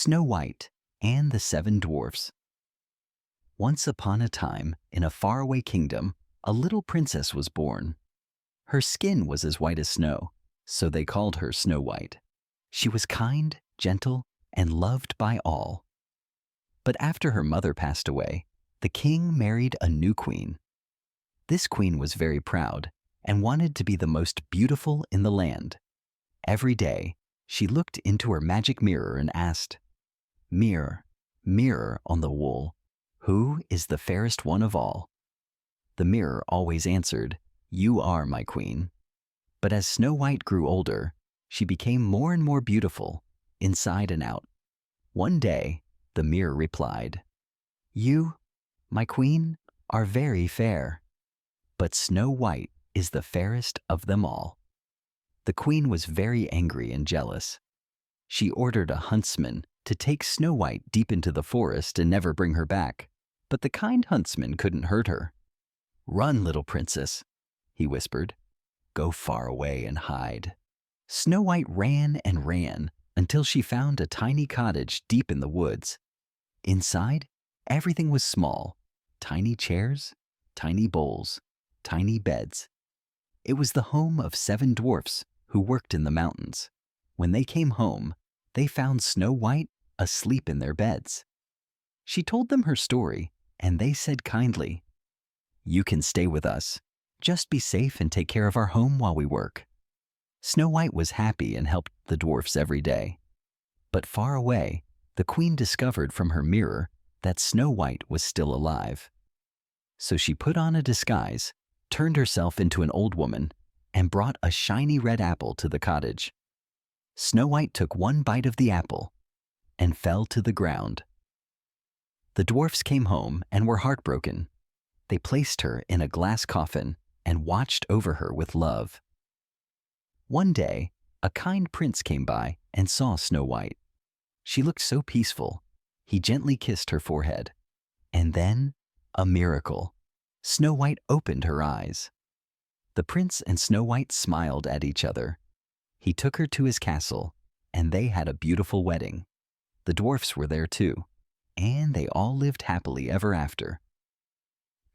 Snow White and the Seven Dwarfs. Once upon a time, in a faraway kingdom, a little princess was born. Her skin was as white as snow, so they called her Snow White. She was kind, gentle, and loved by all. But after her mother passed away, the king married a new queen. This queen was very proud and wanted to be the most beautiful in the land. Every day, she looked into her magic mirror and asked, "Mirror, mirror on the wall, who is the fairest one of all?" The mirror always answered, "You are my queen." But as Snow White grew older, she became more and more beautiful, inside and out. One day, the mirror replied, "You, my queen, are very fair, but Snow White is the fairest of them all." The queen was very angry and jealous. She ordered a huntsman to take Snow White deep into the forest and never bring her back, but the kind huntsman couldn't hurt her. "Run, little princess," he whispered. "Go far away and hide." Snow White ran and ran until she found a tiny cottage deep in the woods. Inside, everything was small: tiny chairs, tiny bowls, tiny beds. It was the home of 7 dwarfs who worked in the mountains. When they came home, they found Snow White asleep in their beds. She told them her story, and they said kindly, "You can stay with us. Just be safe and take care of our home while we work." Snow White was happy and helped the dwarfs every day. But far away, the queen discovered from her mirror that Snow White was still alive. So she put on a disguise, turned herself into an old woman, and brought a shiny red apple to the cottage. Snow White took one bite of the apple and fell to the ground. The dwarfs came home and were heartbroken. They placed her in a glass coffin and watched over her with love. One day, a kind prince came by and saw Snow White. She looked so peaceful. He gently kissed her forehead. And then, a miracle. Snow White opened her eyes. The prince and Snow White smiled at each other. He took her to his castle, and they had a beautiful wedding. The dwarfs were there too, and they all lived happily ever after.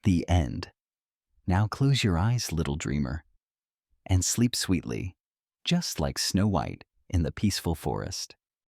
The end. Now close your eyes, little dreamer, and sleep sweetly, just like Snow White in the peaceful forest.